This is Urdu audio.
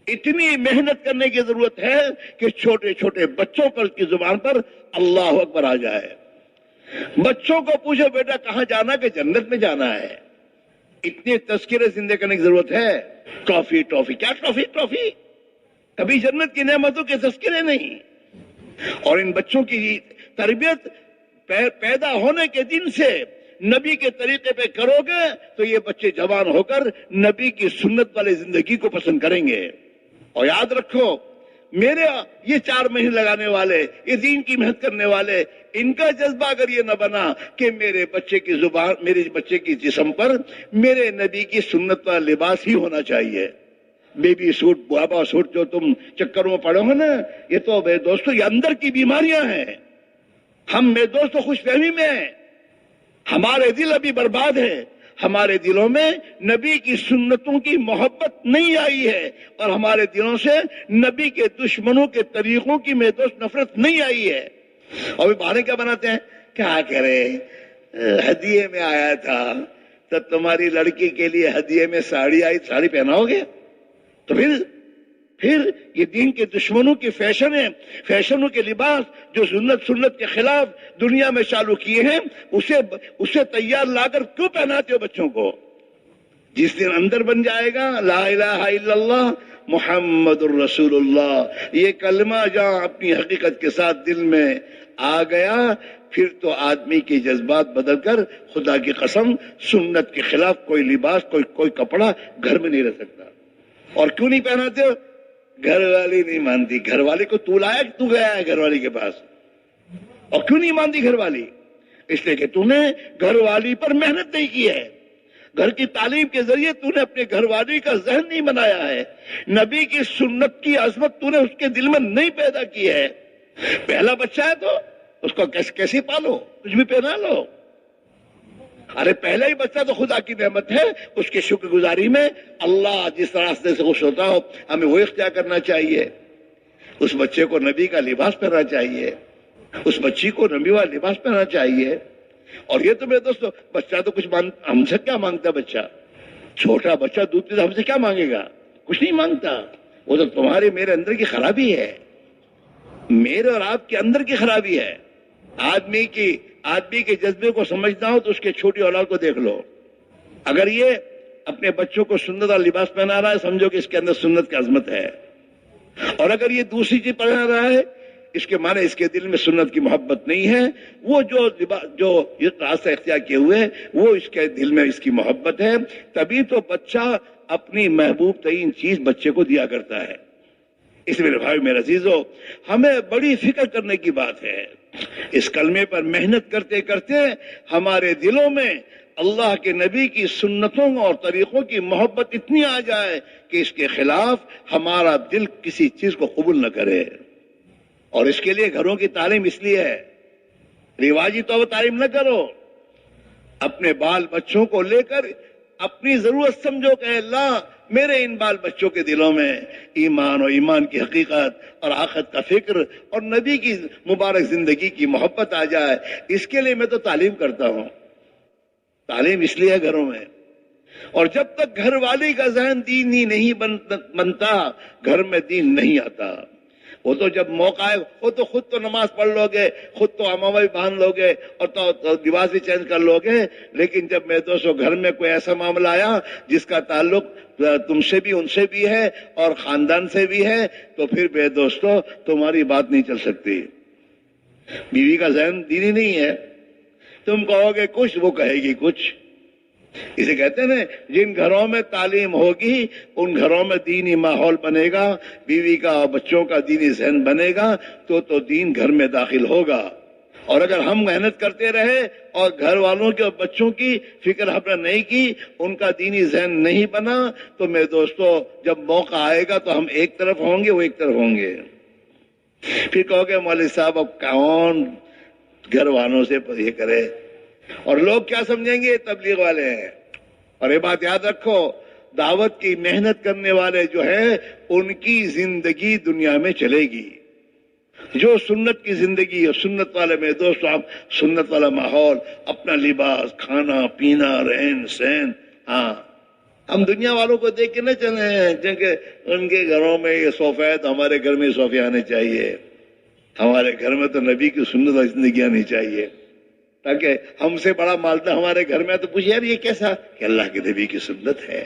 اتنی محنت کرنے کی ضرورت ہے کہ چھوٹے چھوٹے بچوں پر کی زبان پر اللہ اکبر آ جائے. بچوں کو پوچھو بیٹا کہاں جانا کہ جنت میں جانا ہے. اتنے تذکرے زندہ کرنے کی ضرورت ہے. ٹرافی ٹرافی کیا ٹرافی ٹرافی، کبھی جنت کی نعمتوں کے تذکرے نہیں. اور ان بچوں کی تربیت پیدا ہونے کے دن سے نبی کے طریقے پہ کرو گے تو یہ بچے جوان ہو کر نبی کی سنت والے زندگی کو پسند کریں گے. اور یاد رکھو میرے یہ 4 مہینے لگانے والے، یہ دین کی محنت کرنے والے، ان کا جذبہ اگر یہ نہ بنا کہ میرے بچے کی زبان، میرے بچے کی جسم پر میرے نبی کی سنت والا لباس ہی ہونا چاہیے. بیبی سوٹ، بابا سوٹ جو تم چکروں میں پڑے ہو نا، یہ تو میرے دوستو یہ اندر کی بیماریاں ہیں. ہم میرے دوستو خوش فہمی میں ہیں، ہمارے دل ابھی برباد ہیں. ہمارے دلوں میں نبی کی سنتوں کی محبت نہیں آئی ہے اور ہمارے دلوں سے نبی کے دشمنوں کے طریقوں کی میرے دوست نفرت نہیں آئی ہے. اور بہانے کیا بناتے ہیں، کیا کرے ہدیے میں آیا تھا تو تمہاری لڑکی کے لیے ہدیے میں ساڑی آئی، ساڑی پہناؤ گے؟ تو پھر یہ دین کے دشمنوں کی فیشنوں کے لباس جو سنت کے خلاف دنیا میں چالو کیے ہیں اسے تیار لا کر کیوں پہناتے ہو بچوں کو؟ جس دن اندر بن جائے گا لا الہ الا اللہ محمد الرسول اللہ، یہ کلمہ جہاں اپنی حقیقت کے ساتھ دل میں آ گیا، پھر تو آدمی کے جذبات بدل کر خدا کی قسم سنت کے خلاف کوئی لباس کوئی کپڑا گھر میں نہیں رہ سکتا. اور کیوں نہیں پہناتے ہو؟ گھر والی نہیں مانتی. گھر والی کو تو لایا کہ تو گیا ہے گھر والی کے پاس؟ اور کیوں نہیں مانتی گھر والی؟ اس لیے کہ تو نے گھر والی پر محنت نہیں کی ہے. گھر کی تعلیم کے ذریعے تو نے اپنے گھر والی کا ذہن نہیں بنایا ہے. نبی کی سنت کی عظمت تو نے اس کے دل میں نہیں پیدا کی ہے. پہلا بچہ ہے تو اس کو کیسے پالو، کچھ بھی پہنا لو. ارے پہلا ہی بچہ تو خدا کی نعمت ہے، اس کے شکر گزاری میں اللہ جس راستے سے خوش ہوتا ہو ہمیں وہ اختیار کرنا چاہیے. اس بچے کو نبی کا لباس پہننا چاہیے، اس بچی کو نبی والا لباس پہننا چاہیے. اور یہ تو میرے دوستو بچہ تو کچھ ہم سے کیا مانگتا؟ بچہ چھوٹا بچہ دودھ پیتا ہم سے کیا مانگے گا؟ کچھ نہیں مانگتا. وہ تو تمہارے میرے اندر کی خرابی ہے، میرے اور آپ کے اندر کی خرابی ہے. آدمی کے جذبے کو سمجھنا ہو تو اس کے چھوٹی اولاد کو دیکھ لو. اگر یہ اپنے بچوں کو سنت والا لباس پہنا رہا ہے سمجھو کہ اس کے اندر سنت کی عظمت ہے. اور اگر یہ دوسری چیز پہنا رہا ہے اس کے معنی اس کے دل میں سنت کی محبت نہیں ہے. وہ جو راستہ اختیار کیے ہوئے وہ اس کے دل میں اس کی محبت ہے. تبھی تو بچہ اپنی محبوب ترین چیز بچے کو دیا کرتا ہے. اس میرے بھائی میرے عزیزو ہمیں بڑی فکر کرنے کی بات ہے. اس کلمے پر محنت کرتے کرتے ہمارے دلوں میں اللہ کے نبی کی سنتوں اور طریقوں کی محبت اتنی آ جائے کہ اس کے خلاف ہمارا دل کسی چیز کو قبول نہ کرے. اور اس کے لیے گھروں کی تعلیم اس لیے ہے، رواجی طور پر تعلیم نہ کرو. اپنے بال بچوں کو لے کر اپنی ضرورت سمجھو کہ اللہ میرے ان بال بچوں کے دلوں میں ایمان اور ایمان کی حقیقت اور آخرت کا فکر اور نبی کی مبارک زندگی کی محبت آ جائے. اس کے لیے میں تو تعلیم کرتا ہوں. تعلیم اس لیے ہے گھروں میں. اور جب تک گھر والی کا ذہن دینی نہیں بنتا گھر میں دین نہیں آتا. وہ تو جب موقع ہے وہ تو خود تو نماز پڑھ لو گے، خود تو امامہ بھی باندھ لو گے اور تو لباس بھی چینج کر لو گے. لیکن جب میرے دوستو گھر میں کوئی ایسا معاملہ آیا جس کا تعلق تم سے بھی ان سے بھی ہے اور خاندان سے بھی ہے تو پھر میرے دوستو تمہاری بات نہیں چل سکتی. بیوی کا ذہن دینی نہیں ہے، تم کہو گے کچھ وہ کہے گی کچھ. اسے کہتے ہیں نا جن گھروں میں تعلیم ہوگی ان گھروں میں دینی ماحول بنے گا، بیوی کا اور بچوں کا دینی ذہن بنے گا تو دین گھر میں داخل ہوگا. اور اگر ہم محنت کرتے رہے اور گھر والوں کے اور بچوں کی فکر ہم نے نہیں کی، ان کا دینی ذہن نہیں بنا تو میرے دوستو جب موقع آئے گا تو ہم ایک طرف ہوں گے وہ ایک طرف ہوں گے. پھر کہو گے مولوی صاحب اب کون گھر والوں سے یہ کرے، اور لوگ کیا سمجھیں گے تبلیغ والے ہیں. اور یہ بات یاد رکھو دعوت کی محنت کرنے والے جو ہیں ان کی زندگی دنیا میں چلے گی. جو سنت کی زندگی اور سنت والے میں دوستو آپ سنت والا ماحول، اپنا لباس، کھانا پینا، رہن سہن، ہاں ہم دنیا والوں کو دیکھ کے نہ چلے ہیں کہ ان کے گھروں میں یہ صوفہ ہے تو ہمارے گھر میں صوفے آنے چاہیے، ہمارے گھر میں تو نبی کی سنت اور زندگی آنی چاہیے، تاکہ ہم سے بڑا مالدہ ہمارے گھر میں تو پوچھے یار یہ کیسا، کہ اللہ کے نبی کی سنت ہے۔